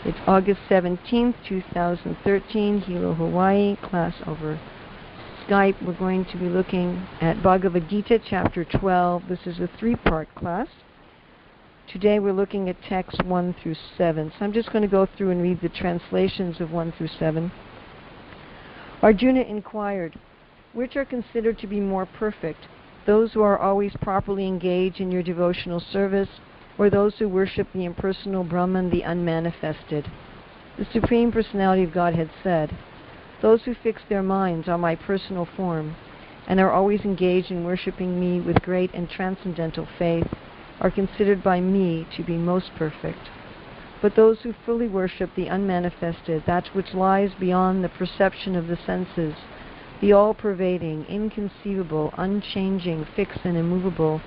It's August 17th, 2013, Hilo, Hawaii, class over Skype. We're going to be looking at Bhagavad-Gītā, chapter 12. This is a three-part class. Today we're looking at texts 1 through 7. So I'm just going to go through and read the translations of 1 through 7. Arjuna inquired, which are considered to be more perfect, those who are always properly engaged in your devotional service, or those who worship the impersonal Brahman, the unmanifested? The Supreme Personality of Godhead said, those who fix their minds on my personal form and are always engaged in worshipping me with great and transcendental faith are considered by me to be most perfect. But those who fully worship the unmanifested, that which lies beyond the perception of the senses, the all-pervading, inconceivable, unchanging, fixed and immovable,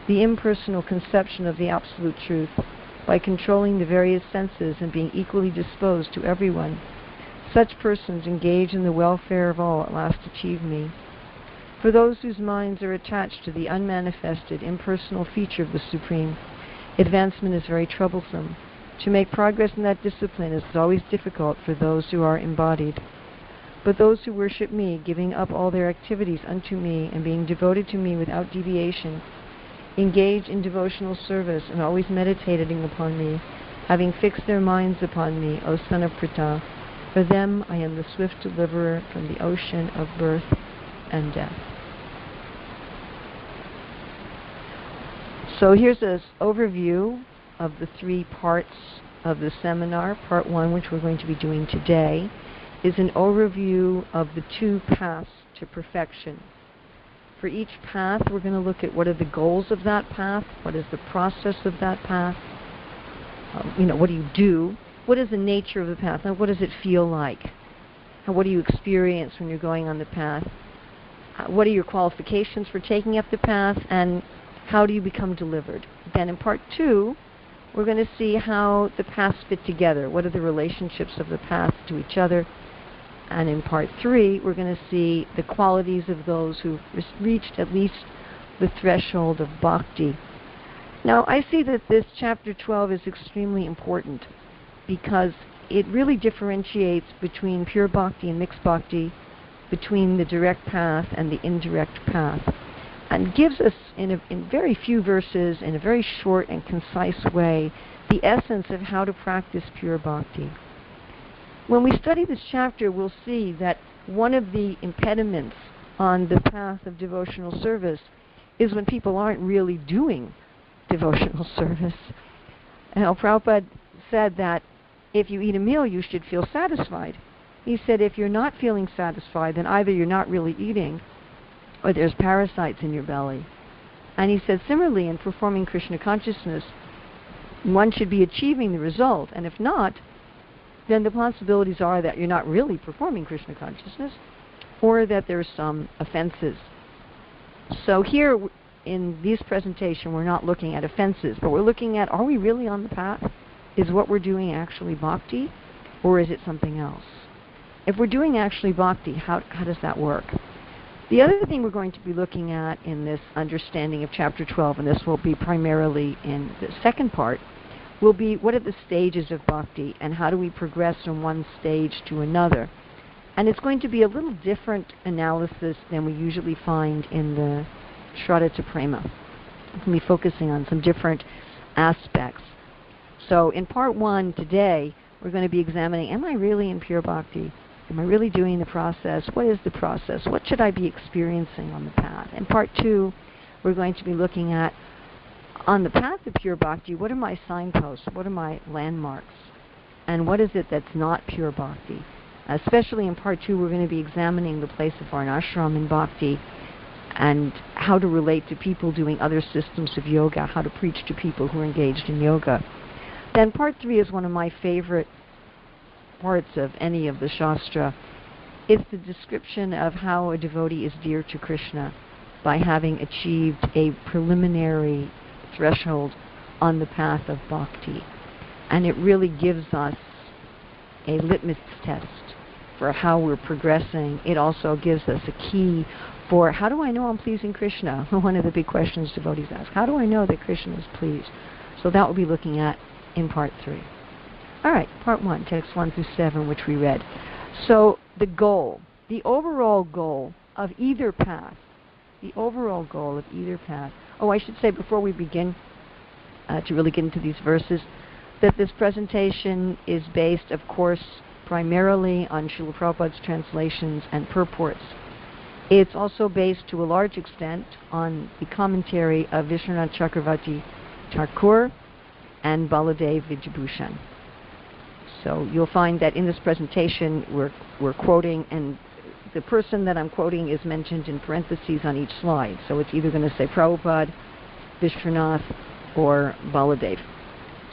the impersonal conception of the absolute truth, by controlling the various senses and being equally disposed to everyone, such persons engage in the welfare of all at last achieve me. For those whose minds are attached to the unmanifested, impersonal feature of the Supreme, advancement is very troublesome. To make progress in that discipline is always difficult for those who are embodied. But those who worship me, giving up all their activities unto me and being devoted to me without deviation, engaged in devotional service and always meditating upon me, having fixed their minds upon me, O son of Pritha, for them I am the swift deliverer from the ocean of birth and death. So here's an overview of the three parts of the seminar. Part 1, which we're going to be doing today, is an overview of the two paths to perfection. For each path, we're going to look at what are the goals of that path, what is the process of that path, what do you do, what is the nature of the path, and what does it feel like, and what do you experience when you're going on the path, what are your qualifications for taking up the path, and how do you become delivered. Then in part 2, we're going to see how the paths fit together, what are the relationships of the path to each other. And in part 3, we're going to see the qualities of those who've reached at least the threshold of bhakti. Now, I see that this chapter 12 is extremely important because it really differentiates between pure bhakti and mixed bhakti, between the direct path and the indirect path, and gives us, in very few verses, in a very short and concise way, the essence of how to practice pure bhakti. When we study this chapter, we'll see that one of the impediments on the path of devotional service is when people aren't really doing devotional service. Now, Prabhupada said that if you eat a meal, you should feel satisfied. He said if you're not feeling satisfied, then either you're not really eating or there's parasites in your belly. And he said similarly, in performing Krishna consciousness, one should be achieving the result, and if not, then the possibilities are that you're not really performing Krishna consciousness, or that there's some offenses. So here, in this presentation, we're not looking at offenses, but we're looking at, are we really on the path? Is what we're doing actually bhakti, or is it something else? If we're doing actually bhakti, how does that work? The other thing we're going to be looking at in this understanding of chapter 12, and this will be primarily in the second part, will be what are the stages of bhakti and how do we progress from one stage to another. And it's going to be a little different analysis than we usually find in the Shraddha to Prema. We're going to be focusing on some different aspects. So in part 1 today, we're going to be examining, am I really in pure bhakti? Am I really doing the process? What is the process? What should I be experiencing on the path? In part 2, we're going to be looking at, on the path of pure bhakti, what are my signposts? What are my landmarks? And what is it that's not pure bhakti? Especially in part 2, we're going to be examining the place of varnashram in bhakti and how to relate to people doing other systems of yoga, how to preach to people who are engaged in yoga. Then part 3 is one of my favorite parts of any of the Shastra. It's the description of how a devotee is dear to Krishna by having achieved a preliminary threshold on the path of bhakti. And it really gives us a litmus test for how we're progressing. It also gives us a key for how do I know I'm pleasing Krishna? One of the big questions devotees ask. How do I know that Krishna is pleased? So that we'll be looking at in part 3. All right, part 1, text 1 through 7, which we read. So the goal, the overall goal of either path, oh, I should say before we begin to really get into these verses, that this presentation is based, of course, primarily on Srila Prabhupada's translations and purports. It's also based to a large extent on the commentary of Vishwanath Chakravarti Thakur and Baladev Vijayabhushan. So you'll find that in this presentation we're quoting, and the person that I'm quoting is mentioned in parentheses on each slide. So it's either going to say Prabhupada, Vishwanath, or Baladev.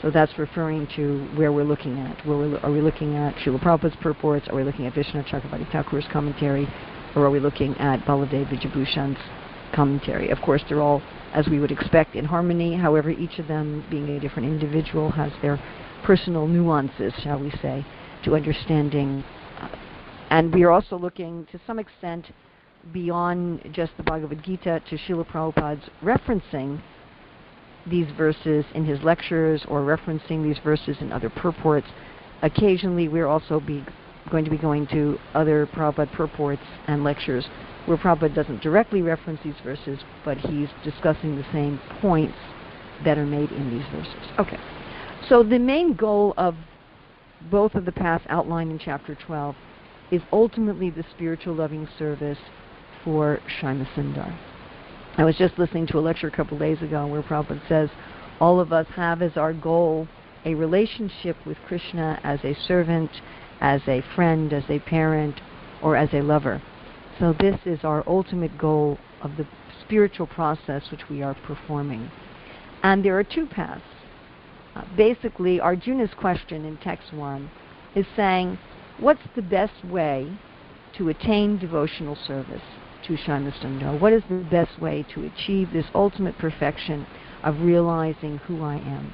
So that's referring to where we're looking at. Are we looking at Srila Prabhupada's purports? Are we looking at Vishwanath Chakravarti Thakur's commentary? Or are we looking at Baladev Vijayabhushan's commentary? Of course, they're all, as we would expect, in harmony. However, each of them, being a different individual, has their personal nuances, shall we say, to understanding. And we are also looking, to some extent, beyond just the Bhagavad-Gītā to Srila Prabhupada's referencing these verses in his lectures or referencing these verses in other purports. Occasionally, we're also going to be going to other Prabhupada purports and lectures where Prabhupada doesn't directly reference these verses, but he's discussing the same points that are made in these verses. Okay. So the main goal of both of the paths outlined in Chapter 12 is ultimately the spiritual loving service for Shyama Sundar. I was just listening to a lecture a couple days ago where Prabhupada says, all of us have as our goal a relationship with Krishna as a servant, as a friend, as a parent, or as a lover. So this is our ultimate goal of the spiritual process which we are performing. And there are two paths. Basically, Arjuna's question in text 1 is saying, what's the best way to attain devotional service to Shyama Sundar? What is the best way to achieve this ultimate perfection of realizing who I am?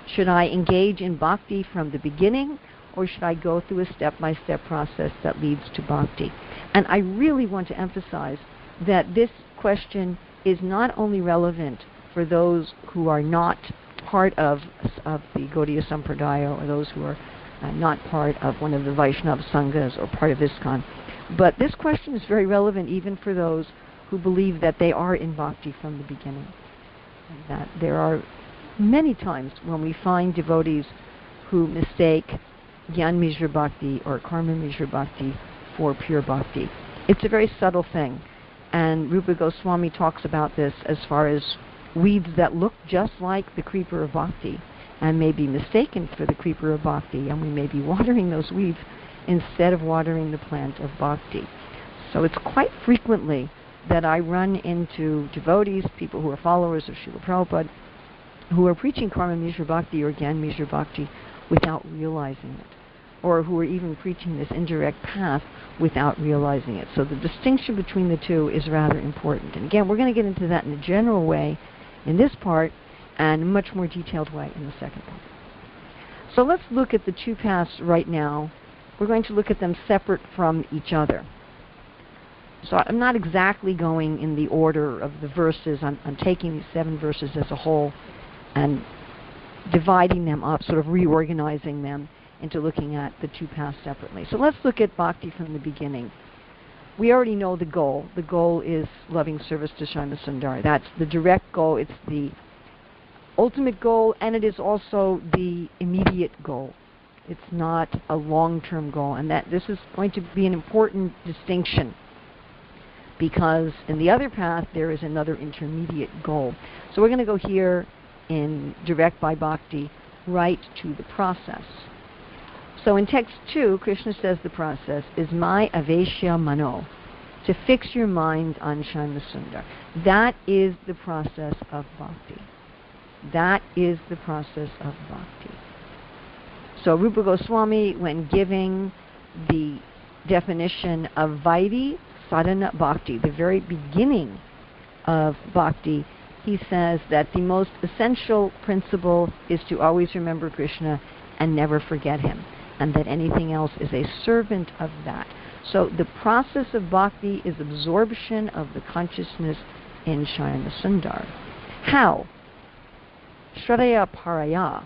Should I engage in bhakti from the beginning, or should I go through a step-by-step process that leads to bhakti? And I really want to emphasize that this question is not only relevant for those who are not part of the Gaudiya Sampradaya, or those who are not part of one of the Vaishnava Sanghas or part of ISKCON, but this question is very relevant even for those who believe that they are in bhakti from the beginning. And that there are many times when we find devotees who mistake Gyan Mishra Bhakti or Karma Mishra Bhakti for pure bhakti. It's a very subtle thing, and Rupa Goswami talks about this as far as weeds that look just like the creeper of bhakti and may be mistaken for the creeper of bhakti, and we may be watering those weeds instead of watering the plant of bhakti. So it's quite frequently that I run into devotees, people who are followers of Srila Prabhupada, who are preaching Karma Mishra Bhakti or Gyan Mishra Bhakti without realizing it, or who are even preaching this indirect path without realizing it. So the distinction between the two is rather important. And again, we're going to get into that in a general way in this part, and a much more detailed way in the second part. So let's look at the two paths right now. We're going to look at them separate from each other. So I'm not exactly going in the order of the verses. I'm taking these 7 verses as a whole and dividing them up, sort of reorganizing them into looking at the two paths separately. So let's look at bhakti from the beginning. We already know the goal. The goal is loving service to Shyama Sundar. That's the direct goal. It's the ultimate goal, and it is also the immediate goal. It's not a long-term goal, and that this is going to be an important distinction, because in the other path there is another intermediate goal. So we're going to go here in direct by bhakti right to the process. So in text 2, Krishna says the process is my aveshya mano, to fix your mind on Shyama Sundar. That is the process of bhakti. That is the process of bhakti. So Rupa Goswami, when giving the definition of Vaidhi Sadhana Bhakti, the very beginning of bhakti, he says that the most essential principle is to always remember Krishna and never forget him, and that anything else is a servant of that. So the process of bhakti is absorption of the consciousness in Shyama Sundar. How? Shradaya Paraya.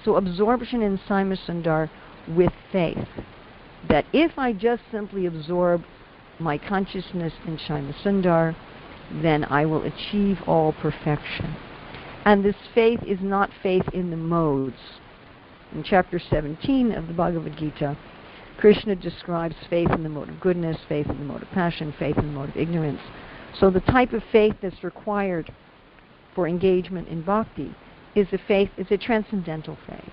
So absorption in Saimasundar with faith. That if I just simply absorb my consciousness in Saimasundar, then I will achieve all perfection. And this faith is not faith in the modes. In chapter 17 of the Bhagavad-Gītā, Krishna describes faith in the mode of goodness, faith in the mode of passion, faith in the mode of ignorance. So the type of faith that's required for engagement in bhakti is a transcendental faith.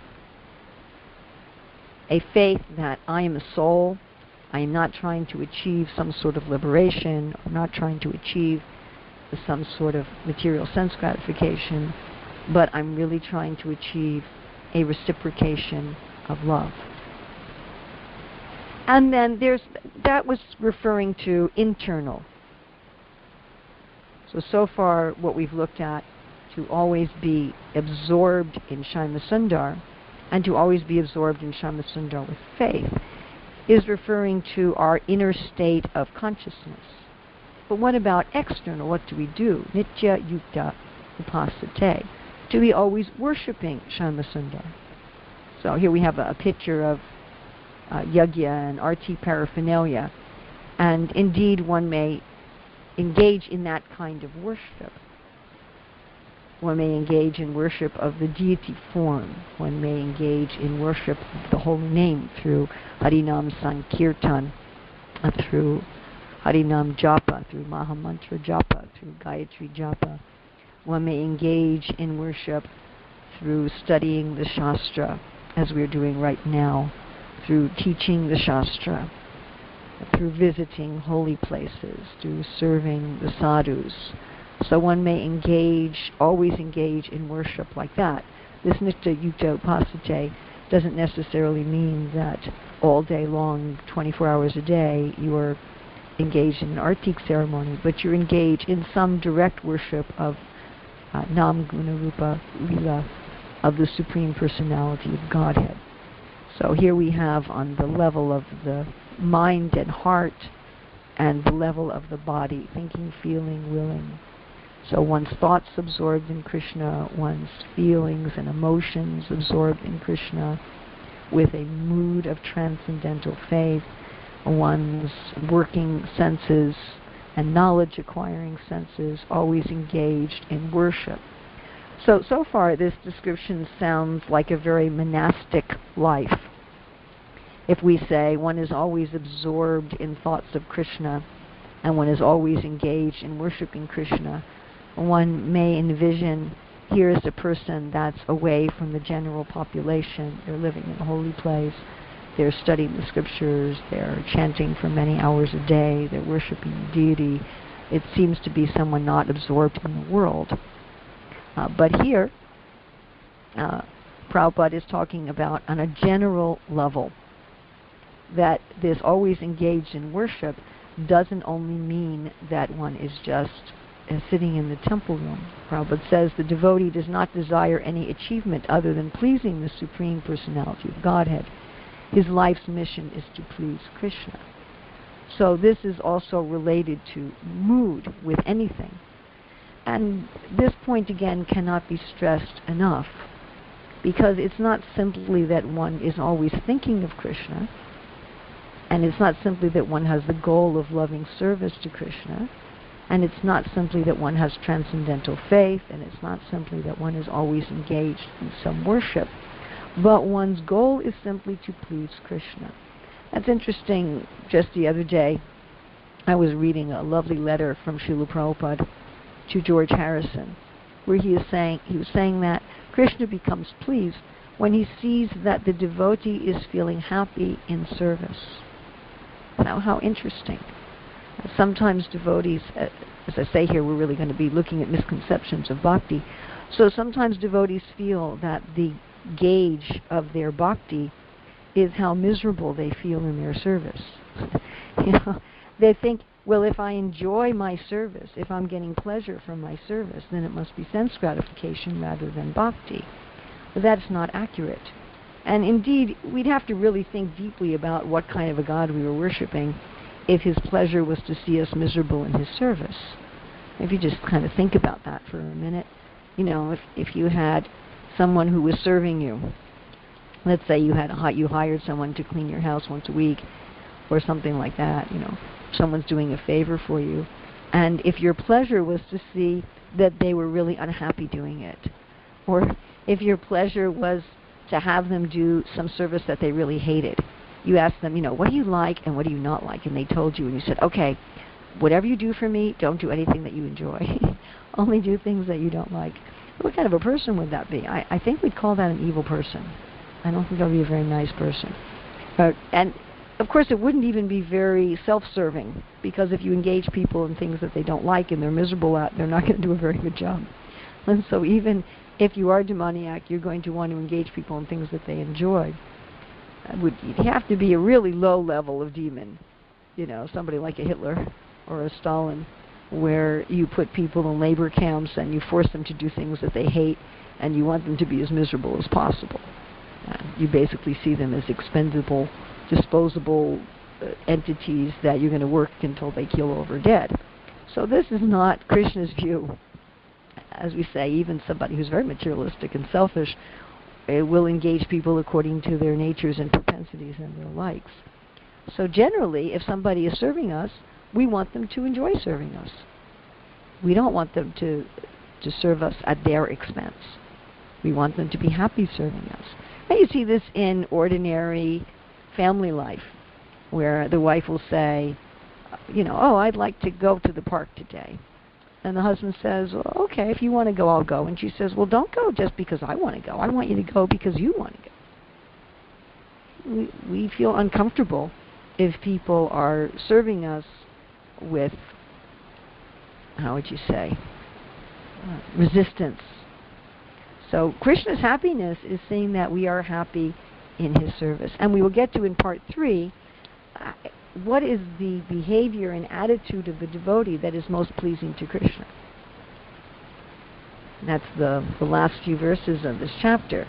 A faith that I am a soul, I am not trying to achieve some sort of liberation, I'm not trying to achieve some sort of material sense gratification, but I'm really trying to achieve a reciprocation of love. And then that was referring to internal. So far what we've looked at, to always be absorbed in Saimasundar, and to always be absorbed in Saimasundar with faith, is referring to our inner state of consciousness. But what about external? What do we do? Nitya yukta upasate. To be always worshipping Saimasundar. So here we have a picture of yajna and arti paraphernalia. And indeed one may engage in that kind of worship. One may engage in worship of the deity form. One may engage in worship of the holy name through Harinam Sankirtan, through Harinam Japa, through Mahamantra Japa, through Gayatri Japa. One may engage in worship through studying the Shastra, as we're doing right now, through teaching the Shastra, through visiting holy places, through serving the sadhus. So one may always engage in worship like that. This nitya yukta upasate doesn't necessarily mean that all day long, 24 hours a day, you are engaged in an artik ceremony, but you're engaged in some direct worship of Nam Guna Rupa Lila, of the Supreme Personality of Godhead. So here we have on the level of the mind and heart, and the level of the body, thinking, feeling, willing. So one's thoughts absorbed in Krishna, one's feelings and emotions absorbed in Krishna, with a mood of transcendental faith, one's working senses and knowledge-acquiring senses always engaged in worship. So far this description sounds like a very monastic life. If we say one is always absorbed in thoughts of Krishna, and one is always engaged in worshiping Krishna, one may envision here is a person that's away from the general population. They're living in a holy place, they're studying the scriptures, they're chanting for many hours a day, they're worshiping the deity. It seems to be someone not absorbed in the world. But here, Prabhupada is talking about on a general level that this always engaged in worship doesn't only mean that one is just sitting in the temple room. Prabhupada says the devotee does not desire any achievement other than pleasing the Supreme Personality of Godhead. His life's mission is to please Krishna. So this is also related to mood with anything. And this point again cannot be stressed enough, because it's not simply that one is always thinking of Krishna, and it's not simply that one has the goal of loving service to Krishna, and it's not simply that one has transcendental faith, and it's not simply that one is always engaged in some worship, but one's goal is simply to please Krishna. That's interesting. Just the other day, I was reading a lovely letter from Srila Prabhupada to George Harrison, where he was saying that Krishna becomes pleased when he sees that the devotee is feeling happy in service. Now, how interesting. Sometimes devotees, as I say here, we're really going to be looking at misconceptions of bhakti. So sometimes devotees feel that the gauge of their bhakti is how miserable they feel in their service. They think, well, if I enjoy my service, if I'm getting pleasure from my service, then it must be sense gratification rather than bhakti. But that's not accurate. And indeed, we'd have to really think deeply about what kind of a God we were worshipping if his pleasure was to see us miserable in his service. If you just kind of think about that for a minute, if you had someone who was serving you, Let's say you hired someone to clean your house once a week, or something like that. Someone's doing a favor for you, and if your pleasure was to see that they were really unhappy doing it, or if your pleasure was to have them do some service that they really hated, you asked them, what do you like and what do you not like, and they told you, and you said, okay, whatever you do for me, don't do anything that you enjoy. Only do things that you don't like. What kind of a person would that be? I think we'd call that an evil person. I don't think that would be a very nice person. And of course, it wouldn't even be very self-serving, because if you engage people in things that they don't like and they're miserable at, they're not going to do a very good job. And so even if you are demoniac, you're going to want to engage people in things that they enjoy. You'd have to be a really low level of demon, somebody like a Hitler or a Stalin, where you put people in labor camps and you force them to do things that they hate, and you want them to be as miserable as possible. You basically see them as expendable, disposable entities that you're going to work until they keel over dead. So this is not Krishna's view. As we say, even somebody who's very materialistic and selfish will engage people according to their natures and propensities and their likes. So generally, if somebody is serving us, we want them to enjoy serving us. We don't want them to serve us at their expense. We want them to be happy serving us. And you see this in ordinary family life, where the wife will say, oh, I'd like to go to the park today. And the husband says, well, okay, if you want to go, I'll go. And she says, well, don't go just because I want to go. I want you to go because you want to go. We feel uncomfortable if people are serving us with, how would you say, resistance. So Krishna's happiness is saying that we are happy in his service. And we will get to in part 3, what is the behavior and attitude of the devotee that is most pleasing to Krishna. And that's the last few verses of this chapter.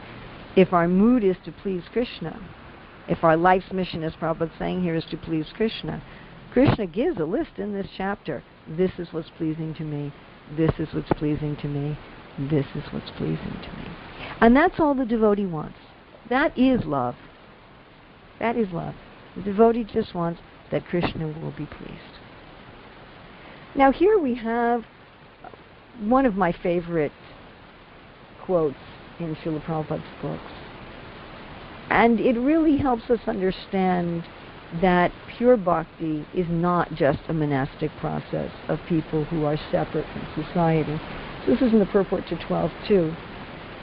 If our mood is to please Krishna, if our life's mission, as Prabhupada's saying here, is to please Krishna, Krishna gives a list in this chapter. This is what's pleasing to me. This is what's pleasing to me. This is what's pleasing to me. And that's all the devotee wants. That is love. That is love. The devotee just wants that Krishna will be pleased. Now here we have one of my favorite quotes in Srila Prabhupada's books. And it really helps us understand that pure bhakti is not just a monastic process of people who are separate from society. So this is in the purport to 12.2.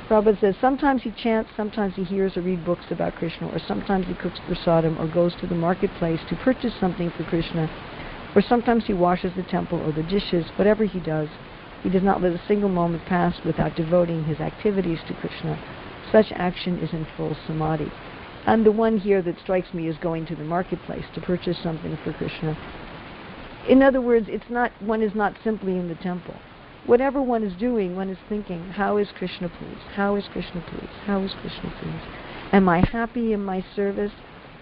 Prabhupada says, sometimes he chants, sometimes he hears or reads books about Krishna, or sometimes he cooks prasadam or goes to the marketplace to purchase something for Krishna, or sometimes he washes the temple or the dishes. Whatever he does, he does not let a single moment pass without devoting his activities to Krishna. Such action is in full samadhi. And the one here that strikes me is going to the marketplace to purchase something for Krishna. In other words, one is not simply in the temple. Whatever one is doing, one is thinking, how is Krishna pleased? How is Krishna pleased? How is Krishna pleased? Am I happy in my service?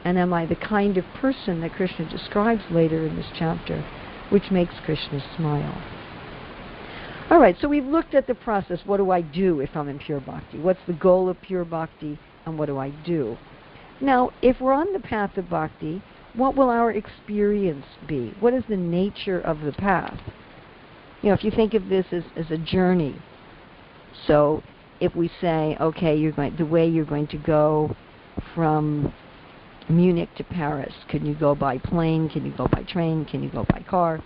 And am I the kind of person that Krishna describes later in this chapter, which makes Krishna smile? All right, so we've looked at the process. What do I do if I'm in pure bhakti? What's the goal of pure bhakti, and what do I do? Now, if we're on the path of bhakti, what will our experience be? What is the nature of the path? If you think of this as a journey, so if we say, okay, the way you're going to go from Munich to Paris, can you go by plane? Can you go by train? Can you go by car?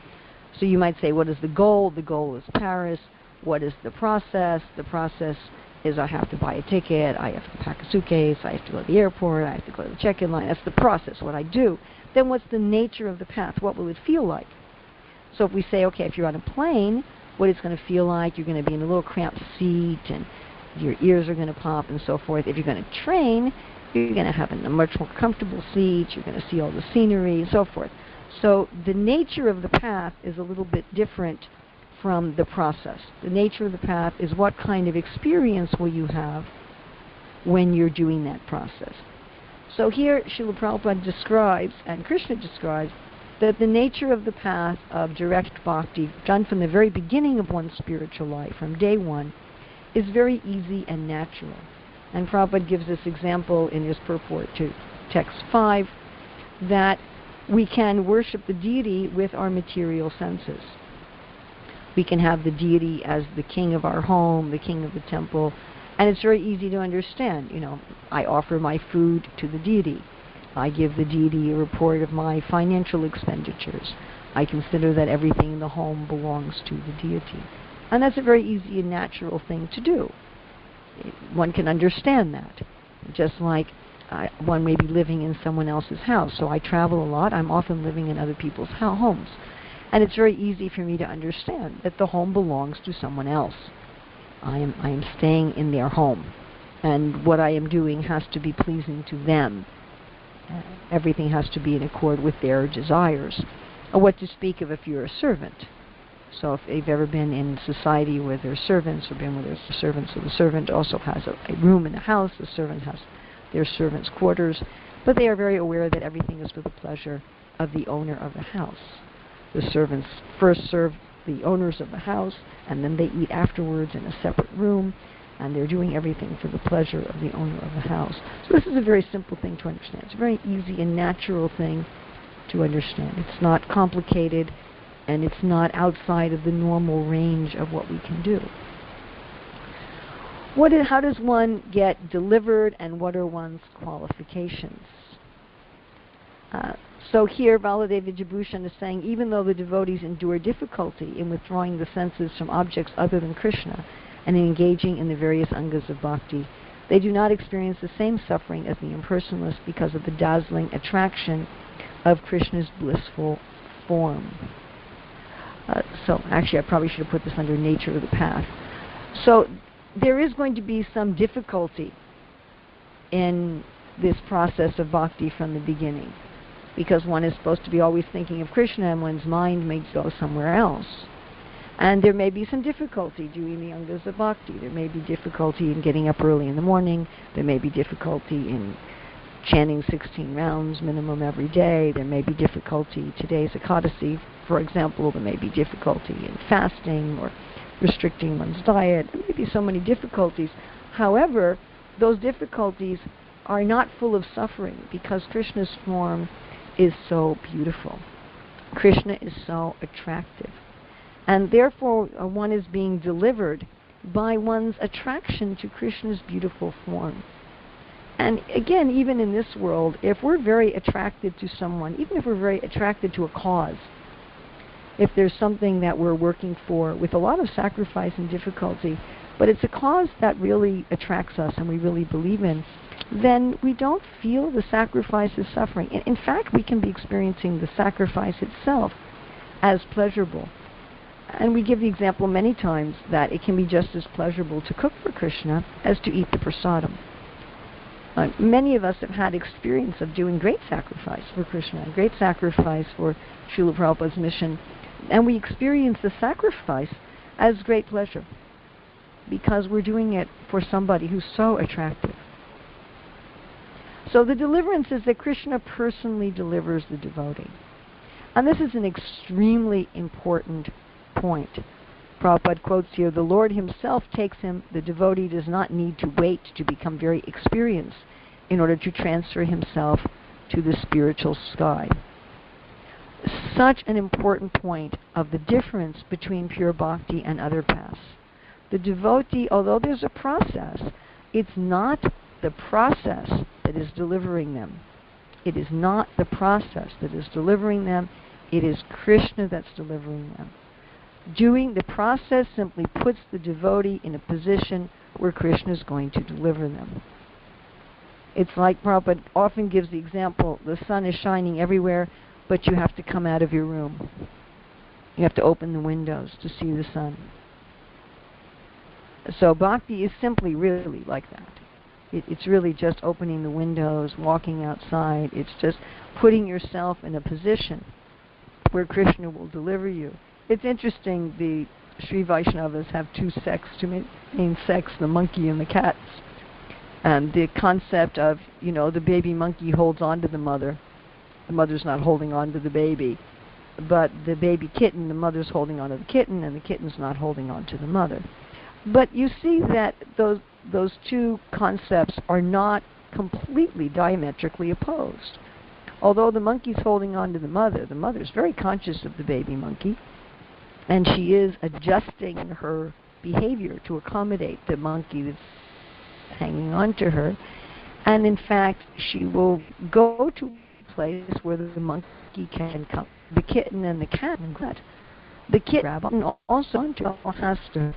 So you might say, what is the goal? The goal is Paris. What is the process? The process is I have to buy a ticket, I have to pack a suitcase, I have to go to the airport, I have to go to the check-in line. That's the process, what I do. Then what's the nature of the path? What will it feel like? So if we say, okay, if you're on a plane, what it's going to feel like, you're going to be in a little cramped seat, and your ears are going to pop and so forth. If you're going to train, you're going to have a much more comfortable seat, you're going to see all the scenery, and so forth. So the nature of the path is a little bit different from the process. The nature of the path is what kind of experience will you have when you're doing that process. So here Srila Prabhupada describes, and Krishna describes, that the nature of the path of direct bhakti, done from the very beginning of one's spiritual life, from day one, is very easy and natural. And Prabhupada gives this example in his purport to text 5, that we can worship the deity with our material senses. We can have the deity as the king of our home, the king of the temple, and it's very easy to understand. You know, I offer my food to the deity. I give the deity a report of my financial expenditures. I consider that everything in the home belongs to the deity. And that's a very easy and natural thing to do. One can understand that. Just like one may be living in someone else's house. So I travel a lot. I'm often living in other people's homes. And it's very easy for me to understand that the home belongs to someone else. I am staying in their home. And what I am doing has to be pleasing to them. Everything has to be in accord with their desires. Or what to speak of if you're a servant. So if they've ever been in society where there's servants, or been with their servants, so the servant also has a room in the house, the servant has their servants' quarters, but they are very aware that everything is for the pleasure of the owner of the house. The servants first serve the owners of the house, and then they eat afterwards in a separate room, and they're doing everything for the pleasure of the owner of the house. So this is a very simple thing to understand. It's a very easy and natural thing to understand. It's not complicated, and it's not outside of the normal range of what we can do. How does one get delivered, and what are one's qualifications? So here, Urmila Devi Dasi is saying, even though the devotees endure difficulty in withdrawing the senses from objects other than Krishna and in engaging in the various angas of bhakti, they do not experience the same suffering as the impersonalists because of the dazzling attraction of Krishna's blissful form. So actually, I probably should have put this under nature of the path. So there is going to be some difficulty in this process of bhakti from the beginning, because one is supposed to be always thinking of Krishna, and one's mind may go somewhere else. And there may be some difficulty doing the angas of bhakti. There may be difficulty in getting up early in the morning. There may be difficulty in chanting 16 rounds minimum every day. There may be difficulty, today's Ekadasi, for example. There may be difficulty in fasting or restricting one's diet. There may be so many difficulties. However, those difficulties are not full of suffering, because Krishna's form is so beautiful. Krishna is so attractive. And therefore, one is being delivered by one's attraction to Krishna's beautiful form. And again, even in this world, if we're very attracted to someone, even if we're very attracted to a cause, if there's something that we're working for with a lot of sacrifice and difficulty, but it's a cause that really attracts us and we really believe in, then we don't feel the sacrifice as suffering. In fact, we can be experiencing the sacrifice itself as pleasurable. And we give the example many times that it can be just as pleasurable to cook for Krishna as to eat the prasadam. Many of us have had experience of doing great sacrifice for Krishna, great sacrifice for Srila Prabhupada's mission, and we experience the sacrifice as great pleasure because we're doing it for somebody who's so attractive. So the deliverance is that Krishna personally delivers the devotee. And this is an extremely important point. Prabhupada quotes here, the Lord himself takes him. The devotee does not need to wait to become very experienced in order to transfer himself to the spiritual sky. Such an important point of the difference between pure bhakti and other paths. The devotee, although there's a process, it's not the process that is delivering them. It is not the process that is delivering them. It is Krishna that's delivering them. Doing the process simply puts the devotee in a position where Krishna is going to deliver them. It's like Prabhupada often gives the example, the sun is shining everywhere, but you have to come out of your room. You have to open the windows to see the sun. So bhakti is simply really like that. It's really just opening the windows, walking outside. It's just putting yourself in a position where Krishna will deliver you. It's interesting, the Sri Vaishnavas have two sects, two main sects, the monkey and the cats. And the concept of, the baby monkey holds on to the mother. The mother's not holding on to the baby. But the baby kitten, the mother's holding on to the kitten, and the kitten's not holding on to the mother. But you see that those two concepts are not completely diametrically opposed. Although the monkey's holding on to the mother's very conscious of the baby monkey, and she is adjusting her behavior to accommodate the monkey that's hanging on to her. And in fact, she will go to a place where the monkey can come. The kitten and the cat and that. The kitten also has to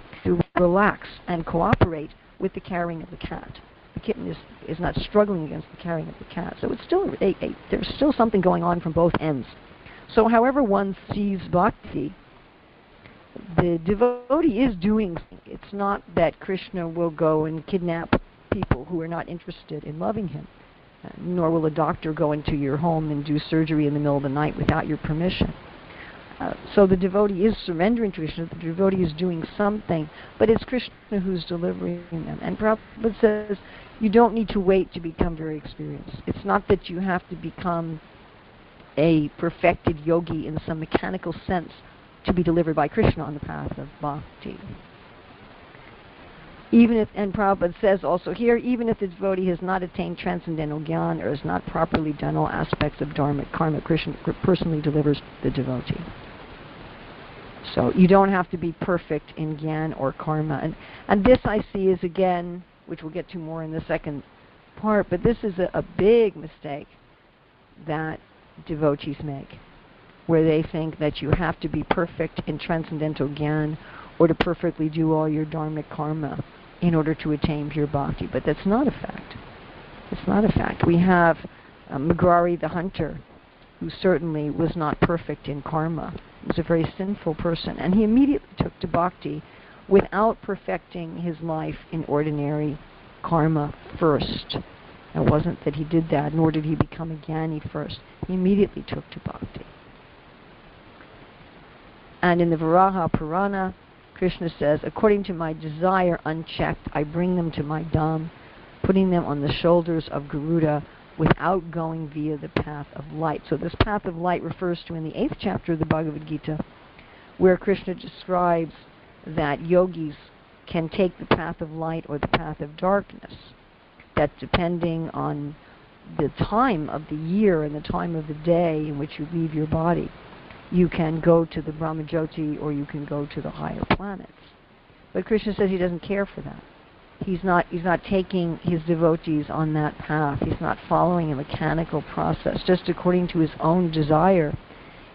relax and cooperate with the carrying of the cat. The kitten is not struggling against the carrying of the cat. So it's still there's still something going on from both ends. So however one sees bhakti, the devotee is doing something. It's not that Krishna will go and kidnap people who are not interested in loving him, nor will a doctor go into your home and do surgery in the middle of the night without your permission. So the devotee is surrendering to Krishna, the devotee is doing something, but it's Krishna who's delivering them. And Prabhupada says you don't need to wait to become very experienced. It's not that you have to become a perfected yogi in some mechanical sense to be delivered by Krishna on the path of bhakti. Even if, and Prabhupada says also here, even if the devotee has not attained transcendental jnana or has not properly done all aspects of dharma, karma, Krishna personally delivers the devotee. So you don't have to be perfect in jnana or karma. And this I see is, again, which we'll get to more in the second part, but this is a big mistake that devotees make, where they think that you have to be perfect in transcendental jnana or to perfectly do all your dharmic karma in order to attain pure bhakti. But that's not a fact. It's not a fact. We have Magrari the hunter, who certainly was not perfect in karma. He was a very sinful person, and he immediately took to bhakti without perfecting his life in ordinary karma first. It wasn't that he did that, nor did he become a jnani first. He immediately took to bhakti. And in the Varaha Purana, Krishna says, according to my desire unchecked, I bring them to my dham, putting them on the shoulders of Garuda without going via the path of light. So this path of light refers to in the 8th chapter of the Bhagavad-Gītā, where Krishna describes that yogis can take the path of light or the path of darkness, that depending on the time of the year and the time of the day in which you leave your body, you can go to the Brahmajyoti or you can go to the higher planets. But Krishna says he doesn't care for that. He's not taking his devotees on that path. He's not following a mechanical process, just according to his own desire.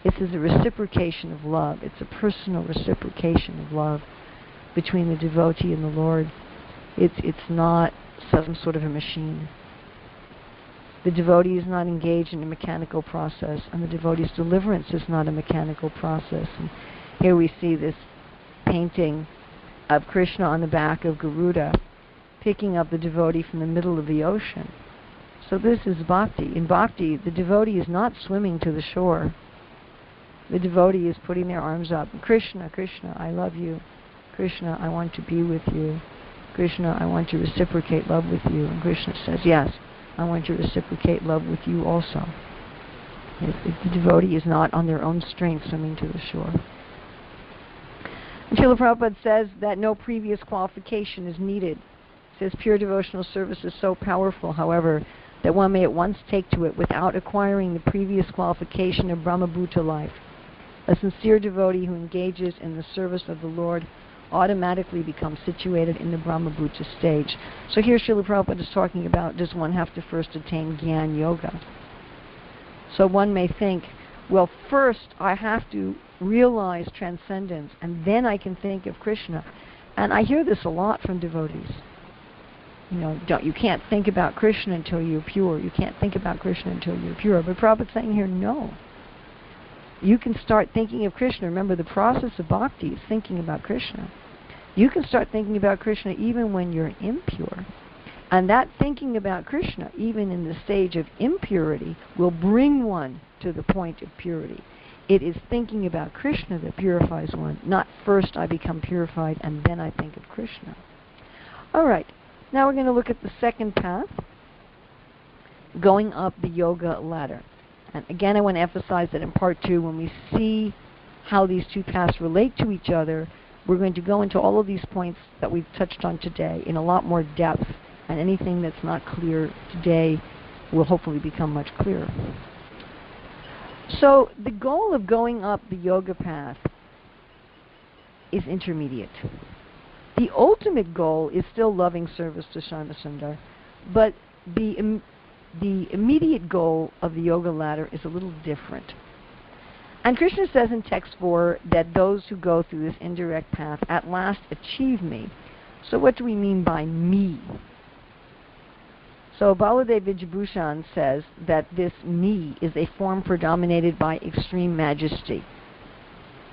This is a reciprocation of love. It's a personal reciprocation of love between the devotee and the Lord. It's not some sort of a machine. The devotee is not engaged in a mechanical process, and the devotee's deliverance is not a mechanical process. And here we see this painting of Krishna on the back of Garuda, picking up the devotee from the middle of the ocean. So this is bhakti. In bhakti, the devotee is not swimming to the shore. The devotee is putting their arms up. Krishna, Krishna, I love you. Krishna, I want to be with you. Krishna, I want to reciprocate love with you. And Krishna says, yes, I want to reciprocate love with you also. The devotee is not on their own strength swimming to the shore. And Srila Prabhupada says that no previous qualification is needed. He says pure devotional service is so powerful, however, that one may at once take to it without acquiring the previous qualification of Brahmabhuta life. A sincere devotee who engages in the service of the Lord automatically becomes situated in the Brahmabhuta stage. So here Srila Prabhupada is talking about, does one have to first attain Jnana Yoga? So one may think, well, first I have to realize transcendence, and then I can think of Krishna. And I hear this a lot from devotees. You can't think about Krishna until you're pure. You can't think about Krishna until you're pure. But Prabhupada's saying here, no. You can start thinking of Krishna. Remember, the process of bhakti is thinking about Krishna. You can start thinking about Krishna even when you're impure. And that thinking about Krishna, even in the stage of impurity, will bring one to the point of purity. It is thinking about Krishna that purifies one, not first I become purified and then I think of Krishna. All right, now we're going to look at the second path, going up the yoga ladder. And again, I want to emphasize that in part 2, when we see how these two paths relate to each other, we're going to go into all of these points that we've touched on today in a lot more depth, and anything that's not clear today will hopefully become much clearer. So the goal of going up the yoga path is intermediate. The ultimate goal is still loving service to Sharma Sundar, but the immediate goal of the yoga ladder is a little different. And Krishna says in text 4 that those who go through this indirect path at last achieve me. So what do we mean by me? So Baladev Vijabhushan says that this me is a form predominated by extreme majesty,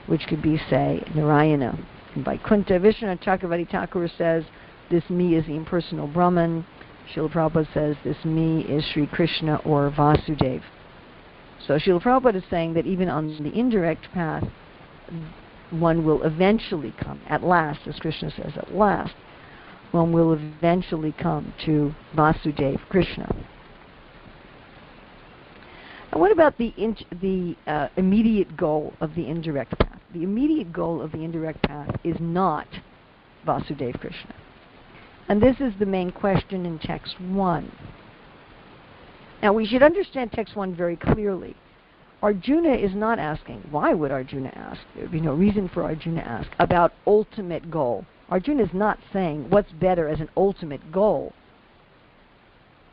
which could be, say, Narayana. And Vaikuntha, Vishnu Chakravarti Thakur says this me is the impersonal Brahman. Srila Prabhupada says this me is Sri Krishna or Vasudeva. So Srila Prabhupada is saying that even on the indirect path, one will eventually come, at last, as Krishna says, at last, one will eventually come to Vasudeva Krishna. And what about the immediate goal of the indirect path? The immediate goal of the indirect path is not Vasudeva Krishna. And this is the main question in text 1. Now we should understand text 1 very clearly. Arjuna is not asking, why would Arjuna ask? There would be no reason for Arjuna to ask about ultimate goal. Arjuna is not saying what's better as an ultimate goal,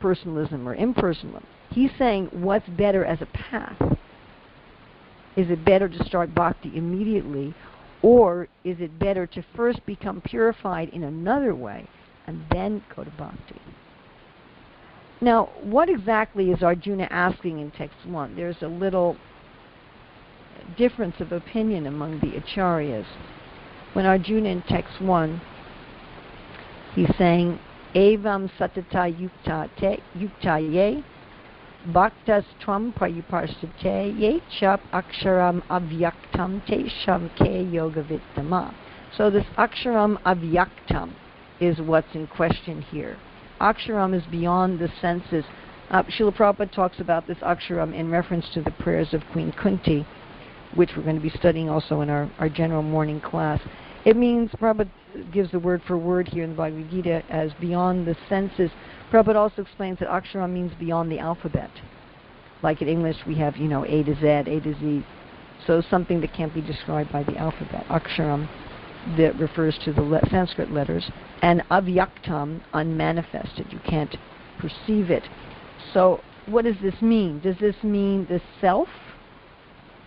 personalism or impersonalism. He's saying what's better as a path. Is it better to start bhakti immediately, or is it better to first become purified in another way and then go to bhakti? Now, what exactly is Arjuna asking in text 1? There's a little difference of opinion among the acharyas. When Arjuna in text 1, he's saying, Evam satata yukta ye, bhaktas tvam payuparsate ye chap aksharam avyaktam te shamke yoga vittama. So this aksharam avyaktam is what's in question here. Aksharam is beyond the senses. Srila Prabhupada talks about this aksharam in reference to the prayers of Queen Kunti, which we're going to be studying also in our general morning class. It means, Prabhupada gives the word for word here in the Bhagavad-Gītā as beyond the senses. Prabhupada also explains that aksharam means beyond the alphabet. Like in English we have, A to Z, A to Z. So something that can't be described by the alphabet. Aksharam, that refers to the Sanskrit letters, and avyaktam, unmanifested. You can't perceive it. So what does this mean? Does this mean the self?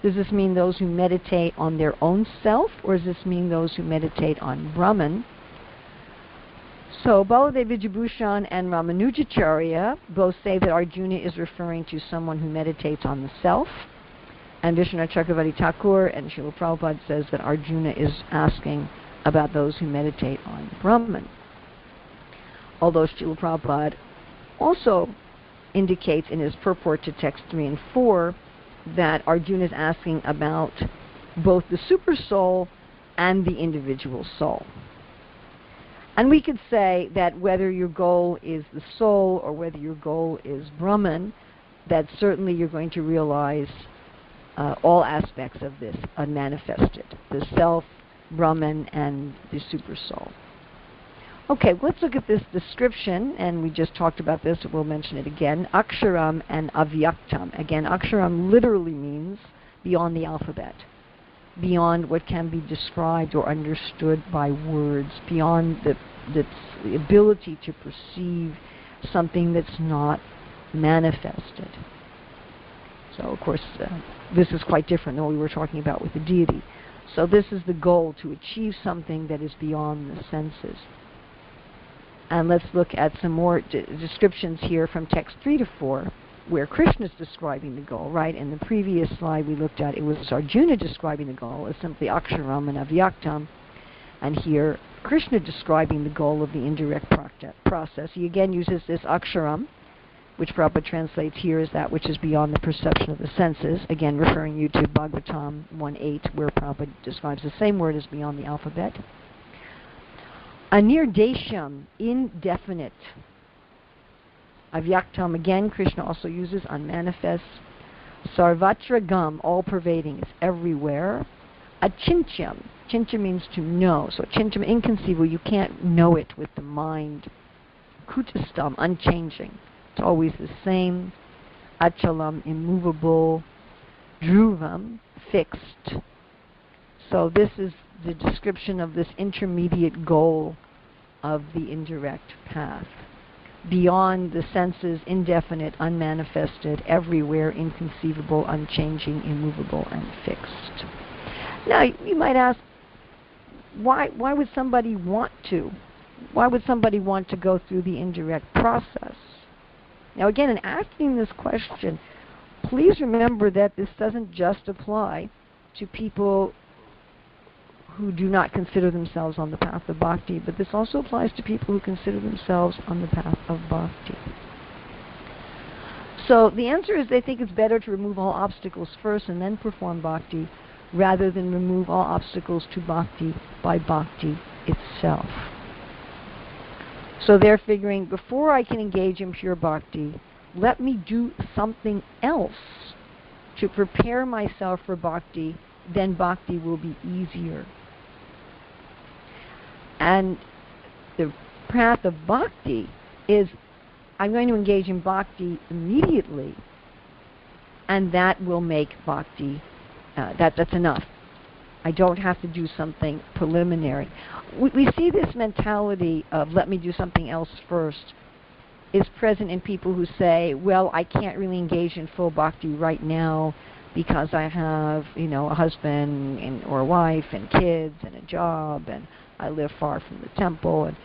Does this mean those who meditate on their own self, or does this mean those who meditate on Brahman? So Baladev Vijabhushan and Ramanujacharya both say that Arjuna is referring to someone who meditates on the self, and Vishnu Chakravarti Thakur and Srila Prabhupada says that Arjuna is asking about those who meditate on Brahman. Although Srila Prabhupada also indicates in his purport to text 3 and 4 that Arjuna is asking about both the super soul and the individual soul. And we could say that whether your goal is the soul or whether your goal is Brahman, that certainly you're going to realize all aspects of this unmanifested, the self, Brahman, and the super soul. Okay, let's look at this description, and we just talked about this, we'll mention it again. Aksharam and avyaktam. Again, aksharam literally means beyond the alphabet, beyond what can be described or understood by words, beyond the ability to perceive something that's not manifested. So, of course, this is quite different than what we were talking about with the deity. So this is the goal, to achieve something that is beyond the senses. And let's look at some more descriptions here from text 3 to 4, where Krishna is describing the goal, right? In the previous slide we looked at, it was Arjuna describing the goal as simply aksharam and avyaktam. And here, Krishna describing the goal of the indirect process. He again uses this aksharam, which Prabhupada translates here as that which is beyond the perception of the senses, again referring you to Bhagavatam 1.8, where Prabhupada describes the same word as beyond the alphabet. Anirdesham, indefinite. Avyaktam, again, Krishna also uses unmanifest. Sarvatra gam, all-pervading, is everywhere. Achintyam, Chinta means to know. So chinta, inconceivable, you can't know it with the mind. Kutastam, unchanging. It's always the same. Achalam, immovable. Dhruvam, fixed. So this is the description of this intermediate goal of the indirect path. Beyond the senses, indefinite, unmanifested, everywhere, inconceivable, unchanging, immovable, and fixed. Now, you might ask, why would somebody want to? Why would somebody want to go through the indirect process? Now, again, in asking this question, please remember that this doesn't just apply to people who do not consider themselves on the path of bhakti, but this also applies to people who consider themselves on the path of bhakti. So the answer is they think it's better to remove all obstacles first and then perform bhakti, rather than remove all obstacles to bhakti by bhakti itself. So they're figuring, before I can engage in pure bhakti, let me do something else to prepare myself for bhakti, then bhakti will be easier. And the path of bhakti is, I'm going to engage in bhakti immediately, and that will make bhakti, that's enough. I don't have to do something preliminary. We see this mentality of let me do something else first is present in people who say, well, I can't really engage in full bhakti right now because I have, a husband or a wife and kids and a job, and I live far from the temple, and,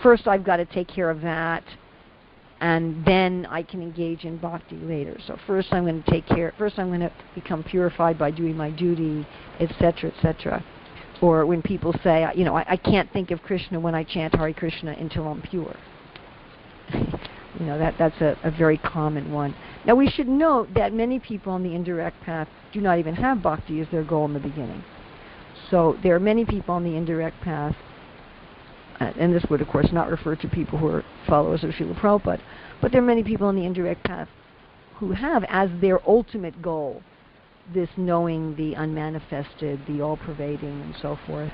first I've got to take care of that, and then I can engage in bhakti later. So first I'm going to become purified by doing my duty, etc., etc. Or when people say, I can't think of Krishna when I chant Hare Krishna until I'm pure. That's a very common one. Now we should note that many people on the indirect path do not even have bhakti as their goal in the beginning. So there are many people on the indirect path, and this would of course not refer to people who are followers of Srila Prabhupada, but there are many people on the indirect path who have as their ultimate goal this knowing the unmanifested, the all-pervading, and so forth.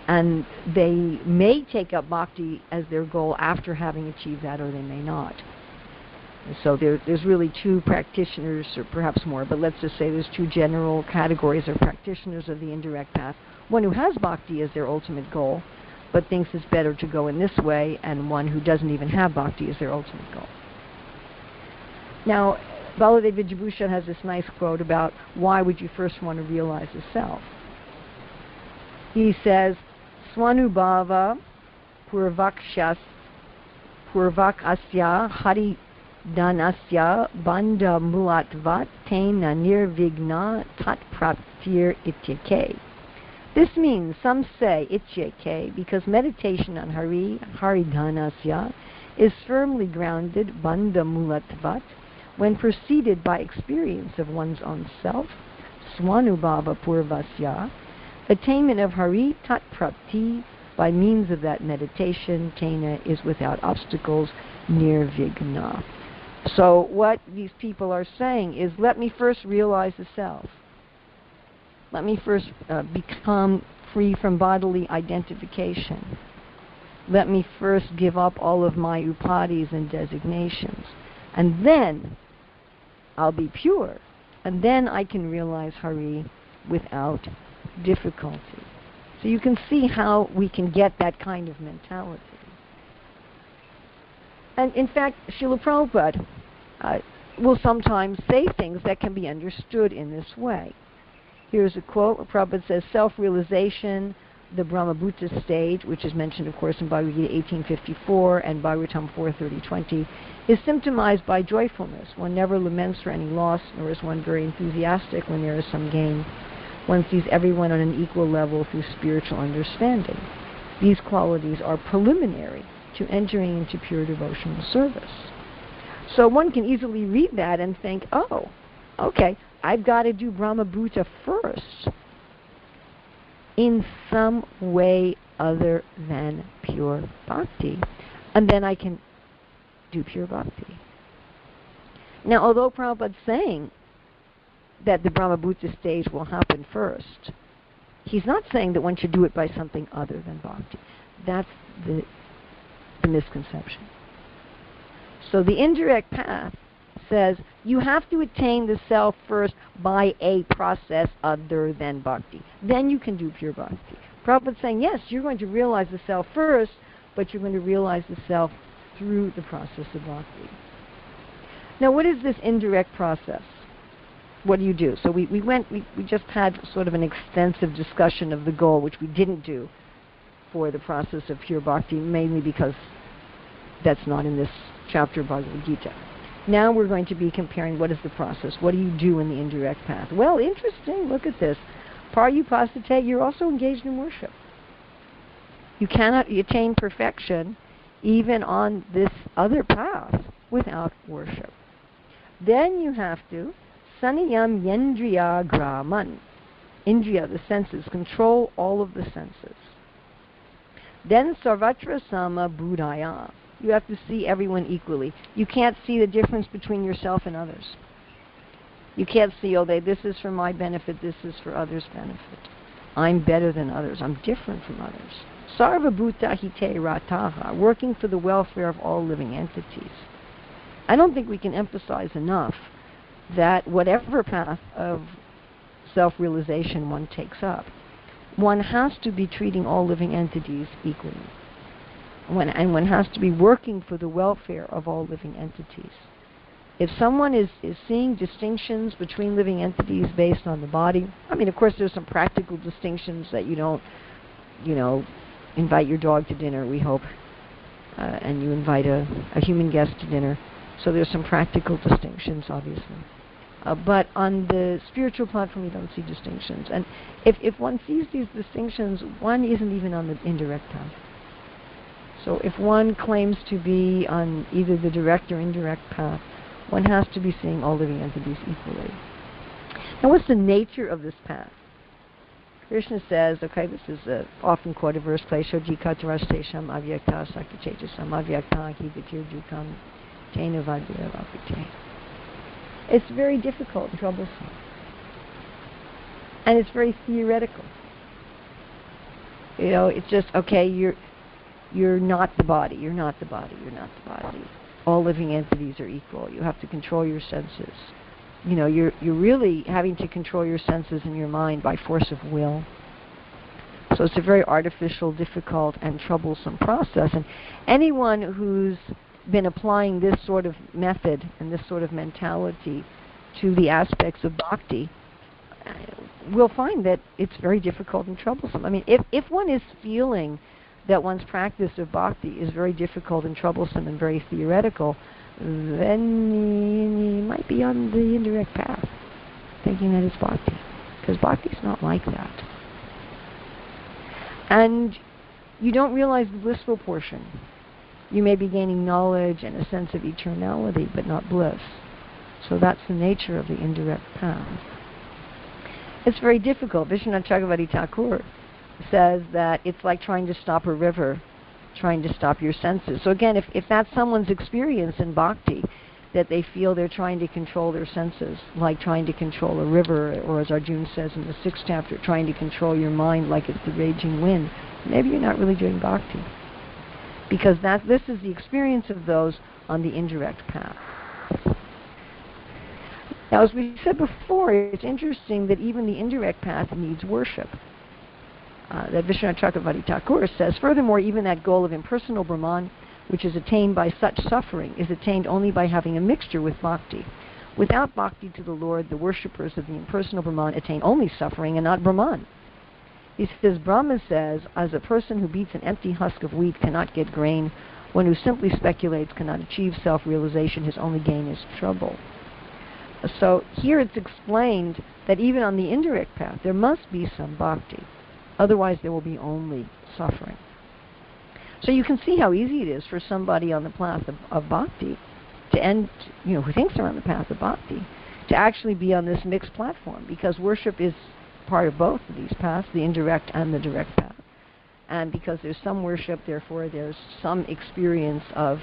And they may take up bhakti as their goal after having achieved that, or they may not. So there's really two practitioners, or perhaps more, but let's just say there's two general categories of practitioners of the indirect path. One who has bhakti as their ultimate goal, but thinks it's better to go in this way, and one who doesn't even have bhakti as their ultimate goal. Now, Baladev Vijayabhushan has this nice quote about why would you first want to realize the self. He says, Swanubhava purvakasya hari dhanasya bandha mulatvat tena nirvigna tatpraptir ityake. This means, some say ityake, because meditation on Hari Dhanasya is firmly grounded bandha mulatvat when preceded by experience of one's own self, Swanubhava purvasya, attainment of Hari Tat Prapti by means of that meditation, Tena, is without obstacles, nirvigna. So what these people are saying is, let me first realize the self. Let me first become free from bodily identification. Let me first give up all of my upadhis and designations. And then I'll be pure. And then I can realize Hari without difficulty. So you can see how we can get that kind of mentality. And in fact, Srila Prabhupada will sometimes say things that can be understood in this way. Here's a quote where Prabhupada says, self-realization, the Brahmabhuta stage, which is mentioned, of course, in Bhagavad-Gītā 1854 and Bhagavatam 4:30-20, is symptomized by joyfulness. One never laments for any loss, nor is one very enthusiastic when there is some gain. One sees everyone on an equal level through spiritual understanding. These qualities are preliminary to entering into pure devotional service. So one can easily read that and think, oh, okay, I've got to do Brahmabhuta first in some way other than pure bhakti, and then I can do pure bhakti. Now, although Prabhupada's saying that the Brahmabhuta stage will happen first, He's not saying that one should do it by something other than bhakti. That's the misconception. So the indirect path says you have to attain the self first by a process other than bhakti. Then you can do pure bhakti. Prabhupada's saying, yes, you're going to realize the self first, but you're going to realize the self through the process of bhakti. Now, what is this indirect process? What do you do? So we just had sort of an extensive discussion of the goal, which we didn't do for the process of pure bhakti, mainly because that's not in this chapter of Bhagavad-Gītā. Now we're going to be comparing what is the process. What do you do in the indirect path? Well, interesting. Look at this. Paryupasate, you're also engaged in worship. You cannot attain perfection even on this other path without worship. Then you have to saniyam yendriya graman. Indriya, the senses, control all of the senses. Then sarvatra sama buddhaya. You have to see everyone equally. You can't see the difference between yourself and others. You can't see, oh, this is for my benefit, this is for others' benefit. I'm better than others. I'm different from others. Sarva bhuta hite rataha, working for the welfare of all living entities. I don't think we can emphasize enough that whatever path of self-realization one takes up, one has to be treating all living entities equally. And one has to be working for the welfare of all living entities. If someone is seeing distinctions between living entities based on the body, I mean, of course, there's some practical distinctions that you don't, invite your dog to dinner, we hope, and you invite a human guest to dinner. So there's some practical distinctions, obviously. But on the spiritual platform, you don't see distinctions. And if one sees these distinctions, one isn't even on the indirect path. So if one claims to be on either the direct or indirect path, one has to be seeing all living entities equally. Now, what's the nature of this path? Krishna says, okay, this is an often quoted verse, Klesho jikatarastesham avyakta sakachechasam avyakta higatirjukam tena vadyalavite. It's very difficult and troublesome. And it's very theoretical. It's just, okay, you're not the body, you're not the body, you're not the body. All living entities are equal. You have to control your senses. You're really having to control your senses and your mind by force of will. So it's a very artificial, difficult, and troublesome process. And anyone who's been applying this sort of method and this sort of mentality to the aspects of bhakti will find that it's very difficult and troublesome. I mean, if one is feeling that one's practice of bhakti is very difficult and troublesome and very theoretical, then you might be on the indirect path, thinking that it's bhakti. Because bhakti is not like that. And you don't realize the blissful portion. You may be gaining knowledge and a sense of eternality, but not bliss. So that's the nature of the indirect path. It's very difficult. Vishwanath Chakravarti Thakur says that it's like trying to stop a river, trying to stop your senses. So again, if that's someone's experience in bhakti, that they feel they're trying to control their senses, like trying to control a river, or as Arjuna says in the 6th chapter, trying to control your mind like it's the raging wind, maybe you're not really doing bhakti. Because this is the experience of those on the indirect path. Now, as we said before, it's interesting that even the indirect path needs worship. That Vishwanath Chakravarti Thakur says, furthermore, even that goal of impersonal Brahman, which is attained by such suffering, is attained only by having a mixture with bhakti. Without bhakti to the Lord, the worshippers of the impersonal Brahman attain only suffering and not Brahman. He says, Brahma says, as a person who beats an empty husk of wheat cannot get grain, one who simply speculates cannot achieve self-realization, his only gain is trouble. So here it's explained that even on the indirect path, there must be some bhakti. Otherwise, there will be only suffering. So you can see how easy it is for somebody on the path of bhakti to end, who thinks they're on the path of bhakti, to actually be on this mixed platform, because worship is part of both of these paths, the indirect and the direct path. And because there's some worship, therefore there's some experience of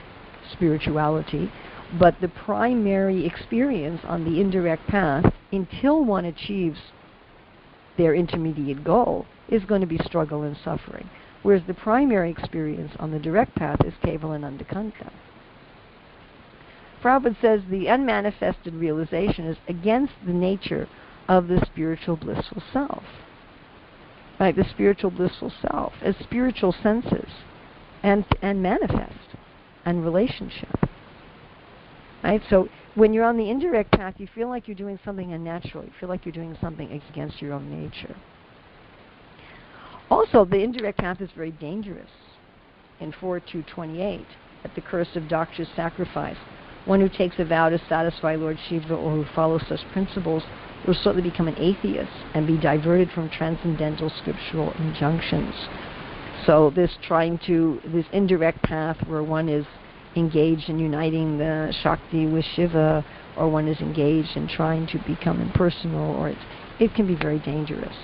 spirituality. But the primary experience on the indirect path, until one achieves their intermediate goal is going to be struggle and suffering. Whereas the primary experience on the direct path is Kevalan Undakanta. Prabhupada says the unmanifested realization is against the nature of the spiritual blissful self. Right? The spiritual blissful self as spiritual senses and manifest and relationship. Right? So when you're on the indirect path, you feel like you're doing something unnatural. You feel like you're doing something against your own nature. Also, the indirect path is very dangerous. In 4.2.28, at the curse of Daksha's sacrifice, one who takes a vow to satisfy Lord Shiva or who follows such principles will certainly become an atheist and be diverted from transcendental scriptural injunctions. So this indirect path where one is engaged in uniting the Shakti with Shiva, or one is engaged in trying to become impersonal, or it can be very dangerous.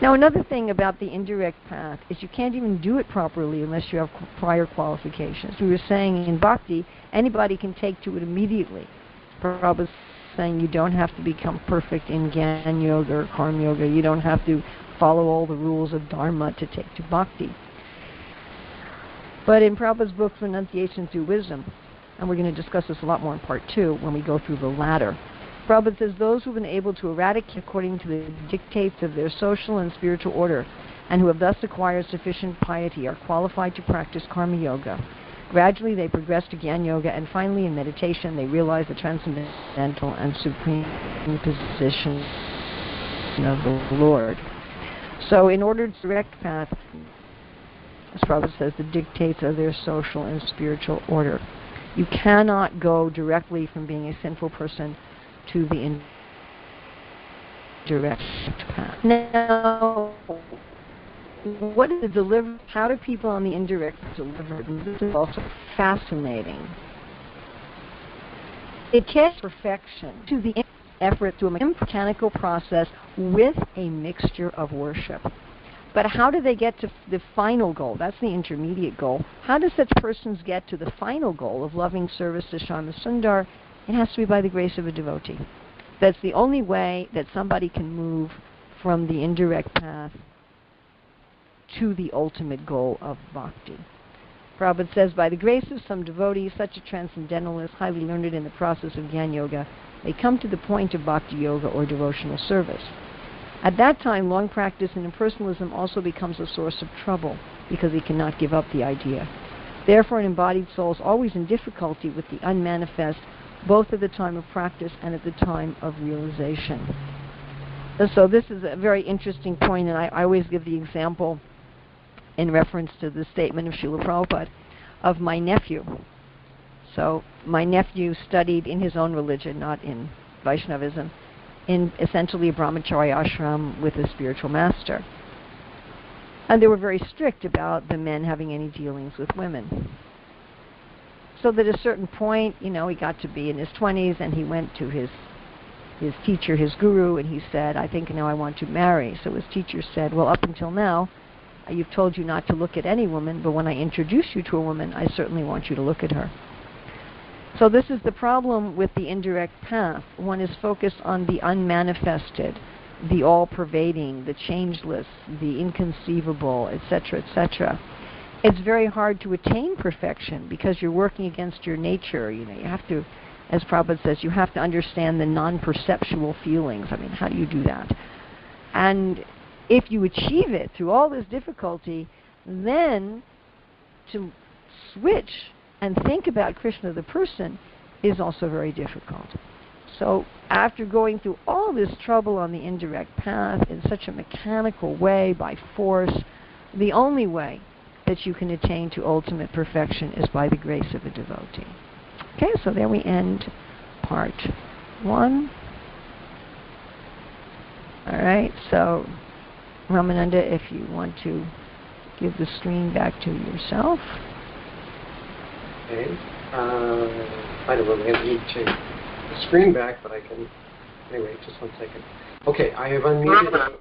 Now, another thing about the indirect path is you can't even do it properly unless you have prior qualifications. We were saying in bhakti, anybody can take to it immediately. Prabhupada's saying you don't have to become perfect in Gyan Yoga or Karma Yoga. You don't have to follow all the rules of Dharma to take to bhakti. But in Prabhupada's book, Renunciation Through Wisdom, and we're going to discuss this a lot more in part 2 when we go through the ladder, Prabhupada says those who have been able to eradicate according to the dictates of their social and spiritual order and who have thus acquired sufficient piety are qualified to practice Karma Yoga. Gradually they progress to Gyan Yoga, and finally in meditation they realize the transcendental and supreme position of the Lord. So in order to direct path, as Prabhupada says, the dictates of their social and spiritual order. You cannot go directly from being a sinful person to the indirect path. Now, what is the deliverance? How do people on the indirect deliver? This is also fascinating. It takes perfection to the effort to a mechanical process with a mixture of worship. But how do they get to the final goal? That's the intermediate goal. How do such persons get to the final goal of loving service to Shama Sundar? It has to be by the grace of a devotee. That's the only way that somebody can move from the indirect path to the ultimate goal of bhakti. Prabhupada says, by the grace of some devotees, such a transcendentalist, highly learned in the process of Gyan Yoga, they come to the point of bhakti yoga or devotional service. At that time, long practice in impersonalism also becomes a source of trouble because he cannot give up the idea. Therefore, an embodied soul is always in difficulty with the unmanifest, both at the time of practice and at the time of realization. So this is a very interesting point, and I always give the example in reference to the statement of Srila Prabhupada of my nephew. So my nephew studied in his own religion, not in Vaishnavism, in essentially a brahmacharya ashram with a spiritual master. And they were very strict about the men having any dealings with women. So that at a certain point, he got to be in his 20s, and he went to his teacher, his guru, and he said, I think now I want to marry. So his teacher said, well, up until now, you've told you not to look at any woman, but when I introduce you to a woman, I certainly want you to look at her. So this is the problem with the indirect path. One is focused on the unmanifested, the all-pervading, the changeless, the inconceivable, etc., etc. It's very hard to attain perfection because you're working against your nature. You have to, as Prabhupada says, you have to understand the non-perceptual feelings. I mean, how do you do that? And if you achieve it through all this difficulty, then to switch and think about Krishna the person is also very difficult. So after going through all this trouble on the indirect path in such a mechanical way, by force, the only way that you can attain to ultimate perfection is by the grace of a devotee. Okay, so there we end part 1. All right, so Ramananda, if you want to give the screen back to yourself. Okay. I don't know, I need to change the screen back, but I can... Anyway, just 1 second. Okay, I have unmuted...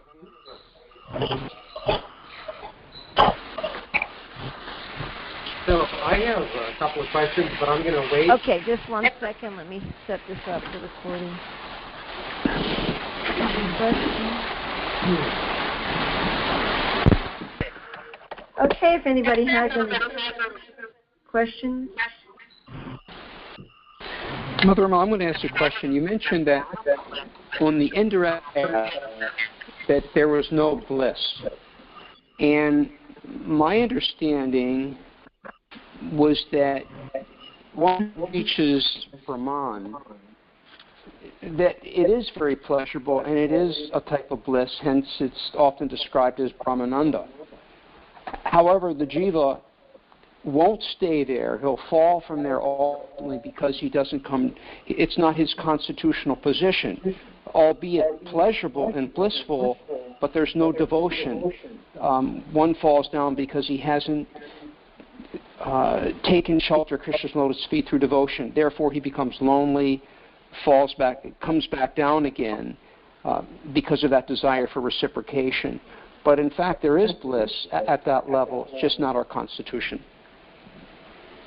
So I have a couple of questions, but I'm going to wait. Okay, just 1 second. Let me set this up for recording. Okay, if anybody has any questions. Mother Urmila, I'm going to ask you a question. You mentioned that on the indirect path that there was no bliss. And my understanding was that one reaches Brahman, that it is very pleasurable and it is a type of bliss, hence it's often described as Brahmananda. However, the jiva won't stay there. He'll fall from there ultimately because he doesn't come, it's not his constitutional position, albeit pleasurable and blissful, but there's no devotion. One falls down because he hasn't taken shelter of Krishna's lotus feet through devotion. Therefore, he becomes lonely, falls back, comes back down again because of that desire for reciprocation. But in fact, there is bliss at that level. It's just not our constitution.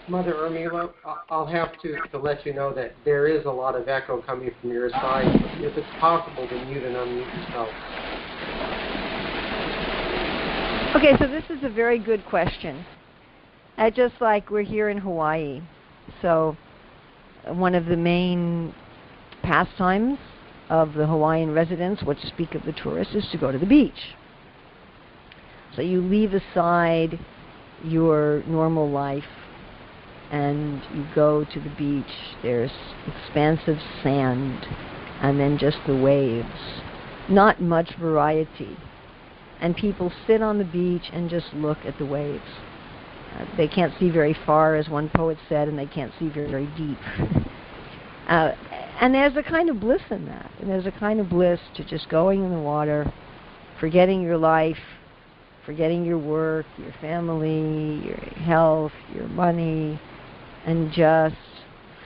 Mother Urmila, I'll have to let you know that there is a lot of echo coming from your side. If it's possible to mute and unmute yourself. Okay, so this is a very good question. Just like we're here in Hawaii. So one of the main pastimes of the Hawaiian residents, what to speak of the tourists, is to go to the beach. So you leave aside your normal life and you go to the beach. There's expansive sand and then just the waves. Not much variety. And people sit on the beach and just look at the waves. They can't see very far, as one poet said, and they can't see very, very deep. And there's a kind of bliss in that. And there's a kind of bliss to just going in the water, forgetting your life, forgetting your work, your family, your health, your money, and just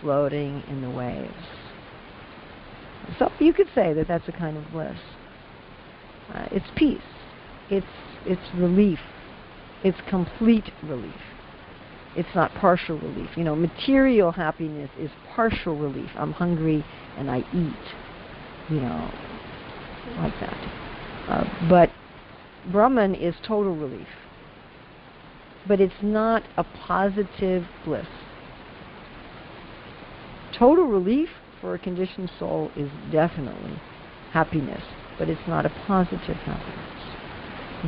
floating in the waves. So you could say that that's a kind of bliss. It's peace. It's relief. It's complete relief. It's not partial relief. You know, material happiness is partial relief. I'm hungry and I eat, you know, like that. But Brahman is total relief. But it's not a positive bliss. Total relief for a conditioned soul is definitely happiness, but it's not a positive happiness.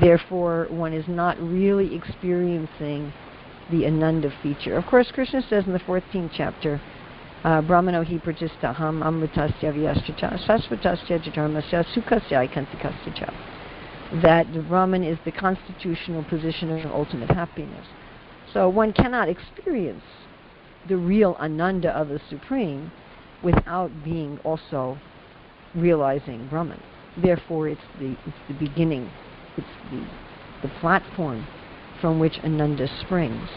Therefore, one is not really experiencing the Ananda feature. Of course, Krishna says in the 14th chapter, Brahmano hi pratistaham amritasya vyaschacha sasvatasya jadharmasya sukhasya ikantikasya cha. That the Brahman is the constitutional position of ultimate happiness. So one cannot experience the real Ananda of the Supreme without being also realizing Brahman. Therefore, it's the beginning. It's the platform from which Ananda springs.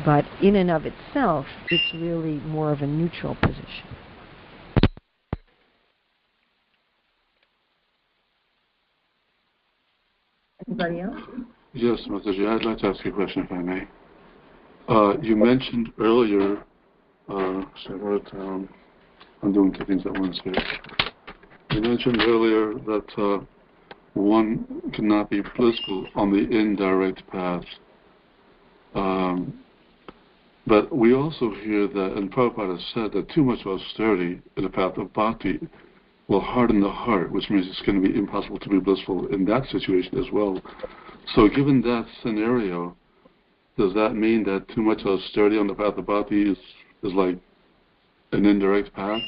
But in and of itself, it's really more of a neutral position. Anybody else? Yes, Mataji, I'd like to ask you a question, if I may. You mentioned earlier, I'm doing two things at once here. You mentioned earlier that one cannot be blissful on the indirect path. But we also hear that, and Prabhupada has said that too much austerity in the path of bhakti will harden the heart, which means it's going to be impossible to be blissful in that situation as well. So given that scenario, does that mean that too much austerity on the path of bhakti is like an indirect path?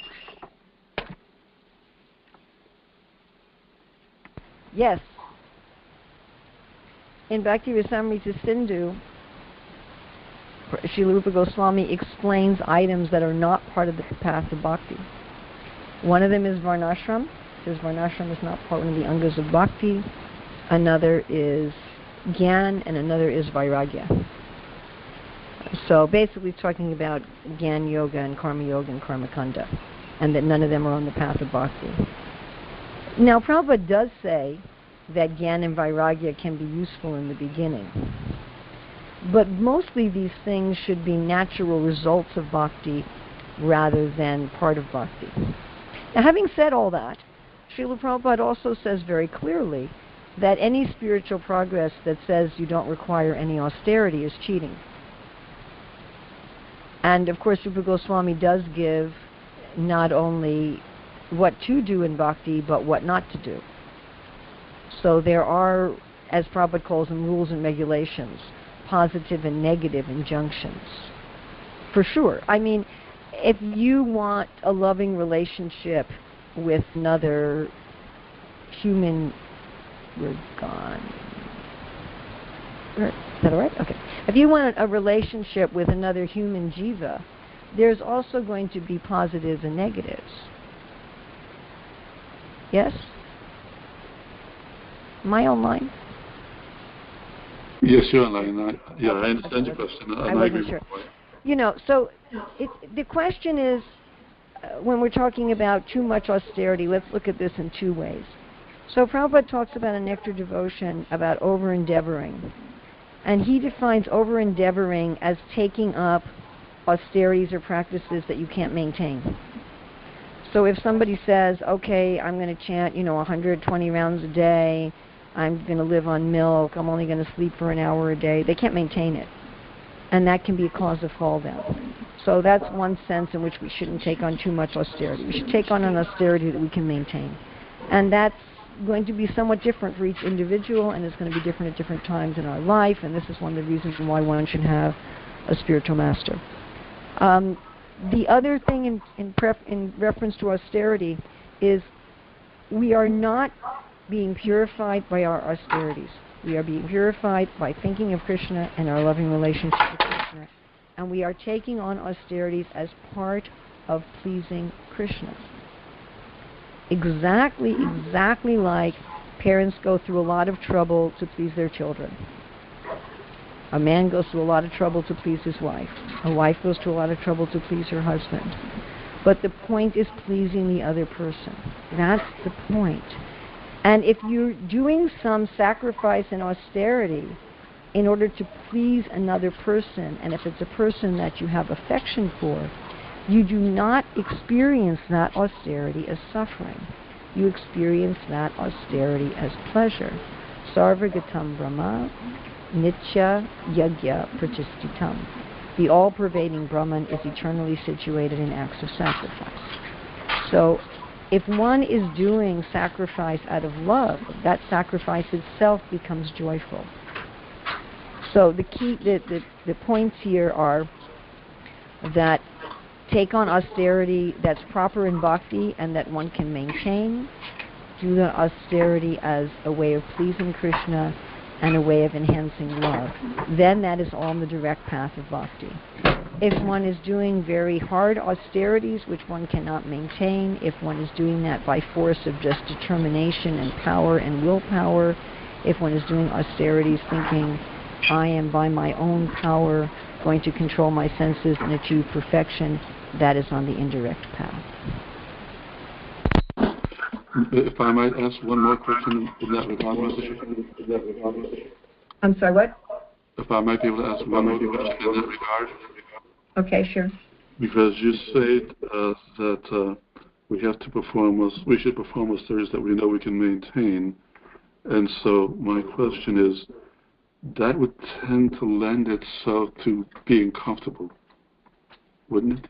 Yes. In Bhakti Rasamrita Sindhu, Srila Rupa Goswami explains items that are not part of the path of bhakti. One of them is varnashram. He says varnashram is not part of the angas of bhakti. Another is gyan, and another is vairagya. So basically talking about gyan yoga and karma yoga and karma kanda, and that none of them are on the path of bhakti. Now, Prabhupada does say that gyan and vairagya can be useful in the beginning. But mostly these things should be natural results of bhakti rather than part of bhakti. Now, having said all that, Srila Prabhupada also says very clearly that any spiritual progress that says you don't require any austerity is cheating. And of course, Rupa Goswami does give not only what to do in bhakti, but what not to do. So there are, as Prabhupada calls them, rules and regulations, positive and negative injunctions. For sure. I mean, if you want a loving relationship with another human, we're gone. Is that all right? Okay. If you want a relationship with another human jiva, there's also going to be positives and negatives. Yes? Am I online? Yes, you're online. I understand your question. I wasn't sure. You know, so the question is, when we're talking about too much austerity, let's look at this in two ways. So Prabhupada talks about a nectar devotion, about over-endeavoring. And he defines over-endeavoring as taking up austerities or practices that you can't maintain. So if somebody says, okay, I'm going to chant, 120 rounds a day, I'm going to live on milk, I'm only going to sleep for an hour a day, they can't maintain it. And that can be a cause of fall down. So that's one sense in which we shouldn't take on too much austerity. We should take on an austerity that we can maintain. And that's going to be somewhat different for each individual, and it's going to be different at different times in our life, and this is one of the reasons why one should have a spiritual master. The other thing in reference to austerity is we are not being purified by our austerities. We are being purified by thinking of Krishna and our loving relationship with Krishna. And we are taking on austerities as part of pleasing Krishna. Exactly like parents go through a lot of trouble to please their children. A man goes through a lot of trouble to please his wife. A wife goes through a lot of trouble to please her husband. But the point is pleasing the other person. That's the point. And if you're doing some sacrifice and austerity in order to please another person, and if it's a person that you have affection for, you do not experience that austerity as suffering. You experience that austerity as pleasure. Sarvagatam Brahma, Nitya Yagya Pratishthitam. The all-pervading Brahman is eternally situated in acts of sacrifice. So, if one is doing sacrifice out of love, that sacrifice itself becomes joyful. So the key, the points here are that take on austerity that's proper in bhakti and that one can maintain. Do the austerity as a way of pleasing Krishna and a way of enhancing love. Then that is on the direct path of bhakti. If one is doing very hard austerities, which one cannot maintain, if one is doing that by force of just determination and power and willpower, if one is doing austerities thinking, I am by my own power going to control my senses and achieve perfection, that is on the indirect path. If I might ask one more question in that regard, I'm sorry, what? If I might be able to ask one more question in that regard. Okay, sure. Because you said that we should perform austerities that we know we can maintain. And so my question is, that would tend to lend itself to being comfortable, wouldn't it?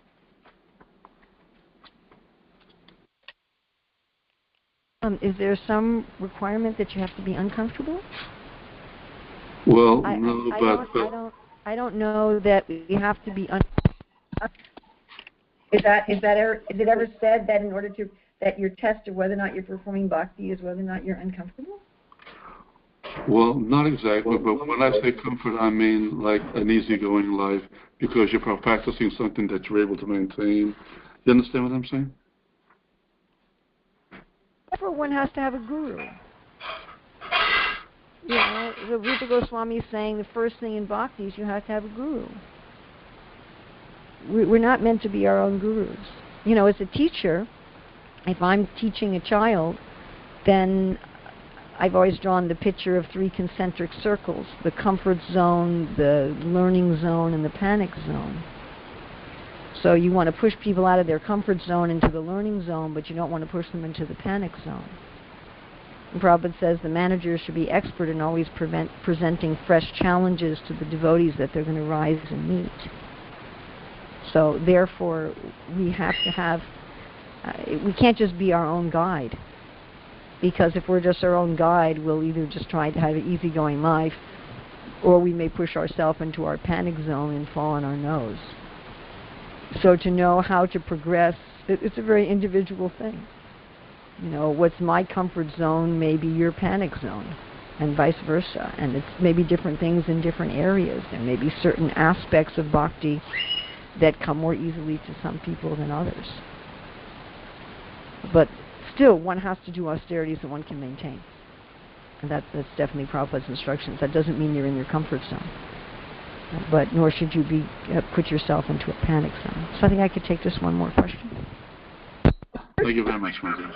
Is there some requirement that you have to be uncomfortable? Well, I don't know that we have to be Is it ever said that in order to that your test of whether or not you're performing bhakti is whether or not you're uncomfortable? Well, not exactly, but when I say comfort, I mean like an easygoing life because you're practicing something that you're able to maintain. You understand what I'm saying? Therefore, one has to have a guru. You know, the Rupa Goswami is saying the first thing in bhakti is you have to have a guru. We're not meant to be our own gurus. You know, as a teacher, if I'm teaching a child, then I've always drawn the picture of 3 concentric circles, the comfort zone, the learning zone, and the panic zone. So you want to push people out of their comfort zone into the learning zone, but you don't want to push them into the panic zone. And Prabhupada says the managers should be expert in always presenting fresh challenges to the devotees that they're going to rise and meet. So therefore, we have to have, we can't just be our own guide. Because if we're just our own guide, we'll either just try to have an easygoing life, or we may push ourselves into our panic zone and fall on our nose. So to know how to progress, it's a very individual thing. You know, what's my comfort zone may be your panic zone, and vice versa. And it's maybe different things in different areas. There may be certain aspects of bhakti that come more easily to some people than others. But still, one has to do austerities that one can maintain. And that's definitely Prabhupada's instructions. That doesn't mean you're in your comfort zone. But nor should you be put yourself into a panic zone. So I think I could take just one more question. Thank you very much, Mother.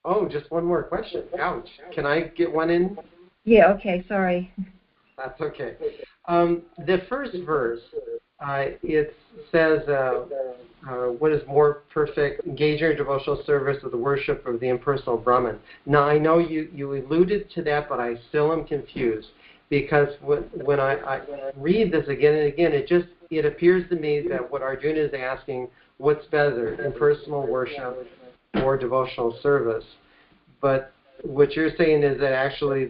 Oh, just one more question. Ouch. Can I get one in? Yeah, okay, sorry. That's okay. The first verse, it says, what is more perfect, engaging in devotional service of the worship of the impersonal Brahman. Now, I know you alluded to that, but I still am confused. Because when I read this again and again, it appears to me that what Arjuna is asking, what's better, impersonal worship or devotional service? But what you're saying is that actually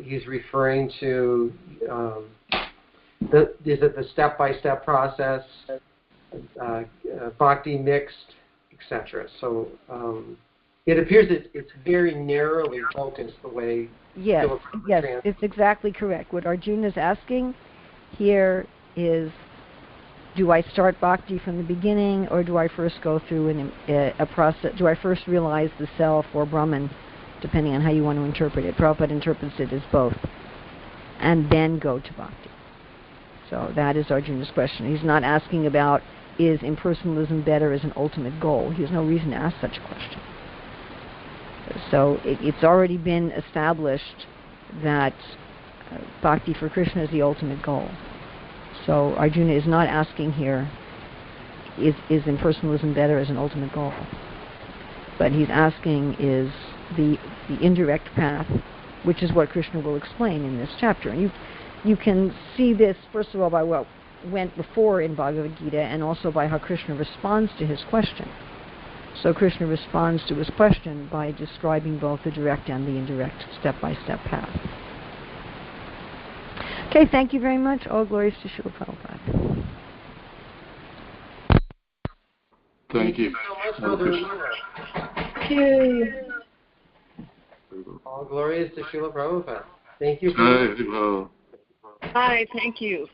he's referring to, is it the step-by-step process, bhakti mixed, etc. So it appears that it's very narrowly focused the way. Yes, it's exactly correct. What Arjuna is asking here is, do I start bhakti from the beginning, or do I first go through a process? Do I first realize the self or Brahman, depending on how you want to interpret it? Prabhupada interprets it as both, and then go to bhakti. So that is Arjuna's question. He's not asking about, is impersonalism better as an ultimate goal? He has no reason to ask such a question. So it's already been established that bhakti for Krishna is the ultimate goal. So Arjuna is not asking here, is impersonalism better as an ultimate goal? But he's asking, is the indirect path, which is what Krishna will explain in this chapter. And you can see this, first of all, by what went before in Bhagavad-Gītā, and also by how Krishna responds to his question. So Krishna responds to his question by describing both the direct and the indirect step-by-step path. Okay, thank you very much. All glories to Srila Prabhupada. Thank you so much, Mother Urmila. Yay. All glories to Srila Prabhupada. Thank you. Hi, Hi, thank you.